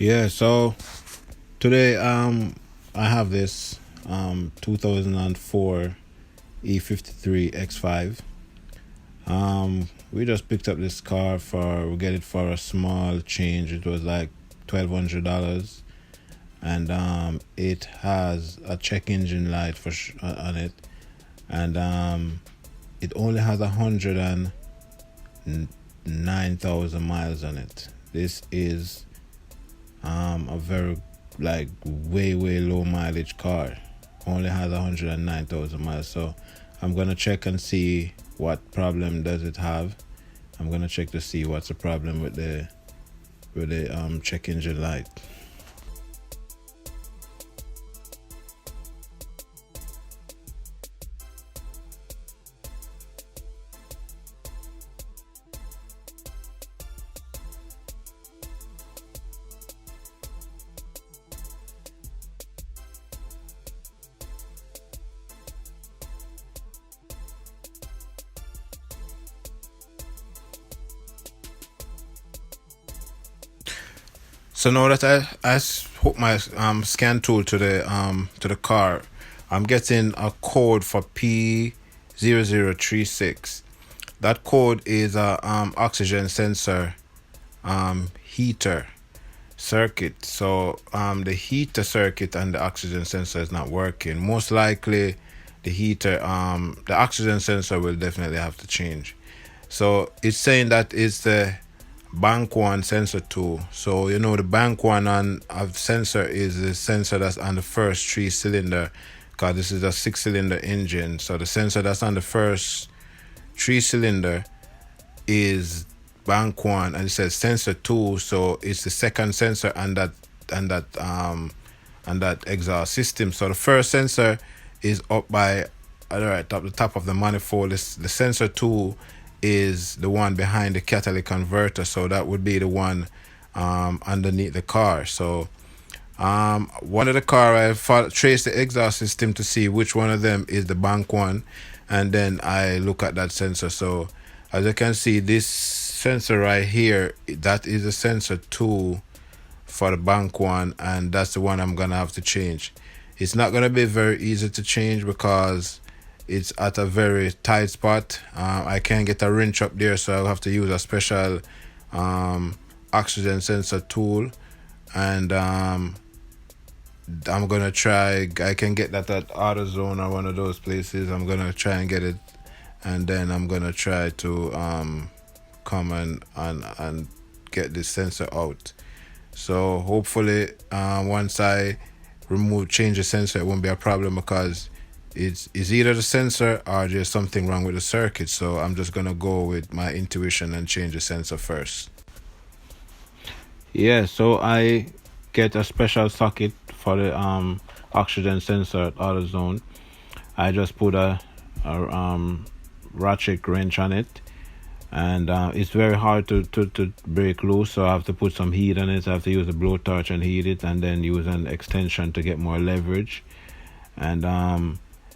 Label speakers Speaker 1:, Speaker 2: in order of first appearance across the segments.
Speaker 1: Yeah, so today I have this 2004 E53 X5. We just picked up this car we get it for a small change. It was like $1,200, and it has a check engine light on it, and it only has 109,000 miles on it. This is a very way low mileage car. Only has 109,000 miles. So I'm gonna check and see what problem does it have. I'm gonna check to see what's the problem with the check engine light. So now that I hook my scan tool to the car, I'm getting a code for P0036. That code is a oxygen sensor heater circuit. So the heater circuit and the oxygen sensor is not working. Most likely the oxygen sensor will definitely have to change. So it's saying that it's the bank one sensor tool. So the bank one of sensor is the sensor that's on the first 3-cylinder, because this is a 6-cylinder engine. So the sensor that's on the first 3-cylinder is bank one, and it says sensor 2, so it's the second sensor on that exhaust system. So the first sensor is up by at the top of the manifold. The sensor 2 is the one behind the catalytic converter, so that would be the one underneath the car. So one of the car, I trace the exhaust system to see which one of them is the bank one, and then I look at that sensor. So as you can see, this sensor right here, that is a sensor 2 for the bank one, and that's the one I'm gonna have to change. It's not gonna be very easy to change because it's at a very tight spot. I can't get a wrench up there, so I'll have to use a special oxygen sensor tool, and I'm gonna try. I can get that at AutoZone or one of those places. I'm gonna try and get it, and then I'm gonna try to come and get this sensor out. So hopefully once I change the sensor, it won't be a problem, because it's either the sensor or there's something wrong with the circuit. So I'm just gonna go with my intuition and change the sensor first. Yeah, so I get a special socket for the oxygen sensor at AutoZone. I just put a ratchet wrench on it, and it's very hard to break loose, so I have to put some heat on it. I have to use a blowtorch and heat it, and then use an extension to get more leverage. And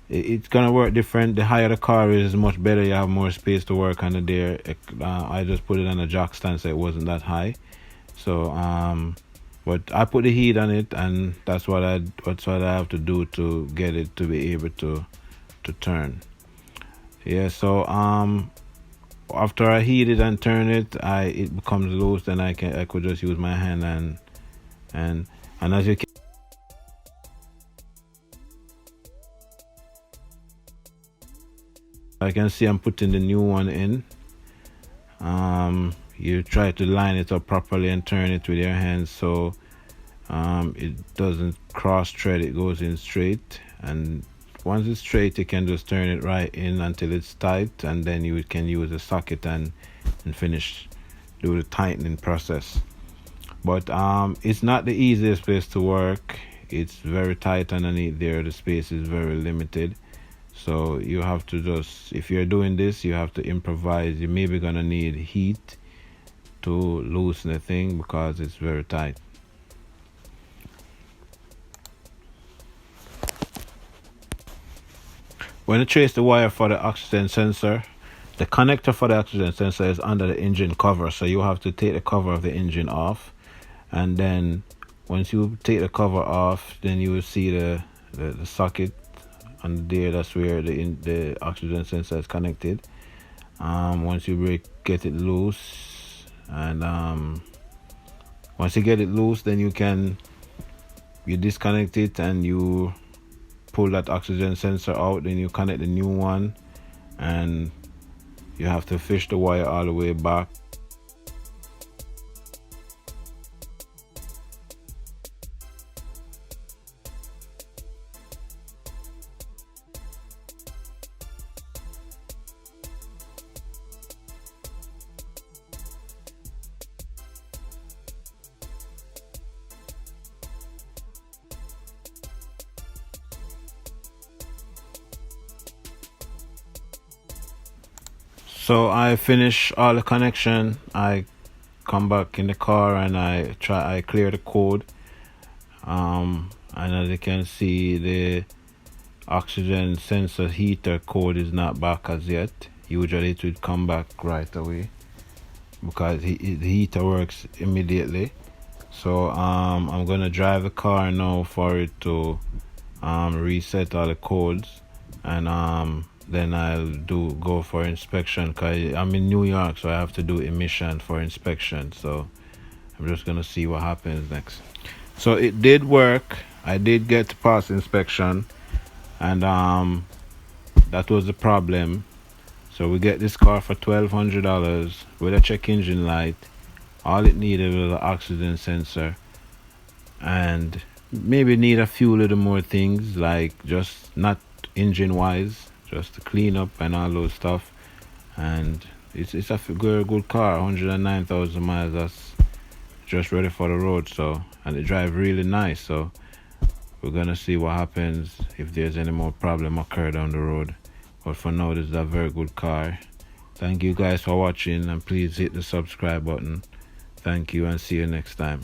Speaker 1: it's gonna work different. The higher the car is, much better. You have more space to work on it there. I just put it on a jack stand, so it wasn't that high. So but I put the heat on it, and that's what I have to do to get it to be able to turn. Yeah, so after I heat it and turn it, it becomes loose. Then I could just use my hand and as you can, I can see I'm putting the new one in. You try to line it up properly and turn it with your hands, so it doesn't cross thread. It goes in straight, and once it's straight, you can just turn it right in until it's tight, and then you can use a socket and finish, do the tightening process. But it's not the easiest place to work. It's very tight underneath there. The space is very limited. So you have to just, if you're doing this, you have to improvise. You're maybe gonna need heat to loosen the thing because it's very tight. When you trace the wire for the oxygen sensor, the connector for the oxygen sensor is under the engine cover, so you have to take the cover of the engine off and then once you take the cover off, then you will see the socket and there, that's where the oxygen sensor is connected. Once you get it loose, and once you get it loose, then you disconnect it and you pull that oxygen sensor out. Then you connect the new one, and you have to fish the wire all the way back. So I finish all the connection. I come back in the car and I clear the code. And as you can see, the oxygen sensor heater code is not back as yet. Usually it would come back right away because the heater works immediately. So I'm gonna drive the car now for it to reset all the codes, and then I'll go for inspection, because I'm in New York, so I have to do emission for inspection. So I'm just gonna see what happens next. So it did work. I did get to pass inspection, and that was the problem. So we get this car for $1,200 with a check engine light. All it needed was an oxygen sensor, and maybe need a few little more things, like just not engine wise, just to clean up and all those stuff. And it's a very good car, 109,000 miles. That's just ready for the road. So, and it drives really nice. So we're gonna see what happens if there's any more problem occur down the road. But for now, this is a very good car. Thank you guys for watching, and please hit the subscribe button. Thank you, and see you next time.